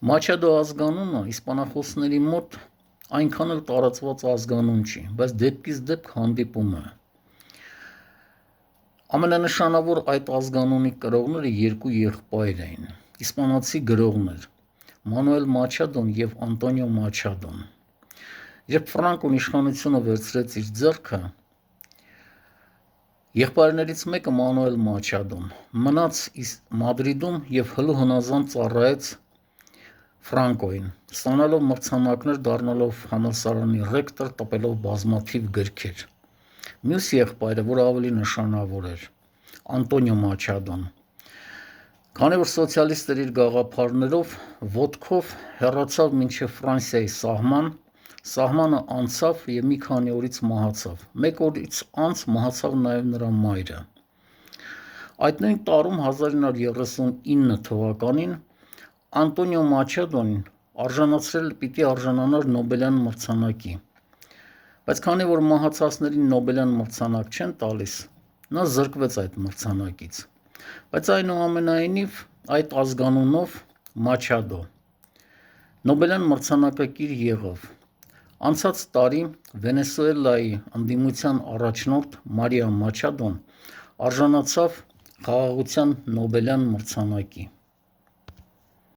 Մաչադո ազգանունը իսպանախոսների մոտ այնքան էլ տարածված ազգանուն չի, բայց դեպքից դեպք հանդիպում է։ Ամենանշանավոր այդ ազգանունի կրողները երկու եղբայր էին, իսպանացի գրողներ՝ Մանուել Մաչադոն և Անտոնիո Մաչադոն։ Երբ Ֆրանկոն իշխանությունը վերցրեց իր ձեռքը, եղբայրներից մեկը Մանուել Մաչադոն մնաց Մադրիդում և հլու հնազանդ ծառայեց Ֆրանկոյին, ստանալով մրցանակներ, դառնալով համալսարանի ռեկտոր, տպելով բազմաթիվ գրքեր։ Մյուս եղբայրը, որ ավելի նշանավոր էր, Անտոնիո Մաչադոն, քանի որ սոցիալիստ էր իր գաղափարներով, ոտքով հեռացավ մինչև Ֆրանսիայի սահմանը անցավ և մի քանի օրից մահացավ։ Մեկ օրից անց մահացավ նաև նրա մայրը։ Այդ նույն տարում 1939 թվականին Անտոնիո Մաչադոն պիտի արժանանար Նոբելյան մրցանակի, բայց քանի որ մահացածներին Նոբելյան մրցանակ չեն տալիս, նա զրկվեց այդ մրցանակից, բայց այնուամենայնիվ այդ ազգանունով Մաչադո Նոբելյան մրցանակակիր եղավ։ Անցած տարի Վենեսուելայի ընդդիմության առաջնորդ Մարիա Մաչադոն արժանացավ խաղաղության Նոբելյան մրցանակի։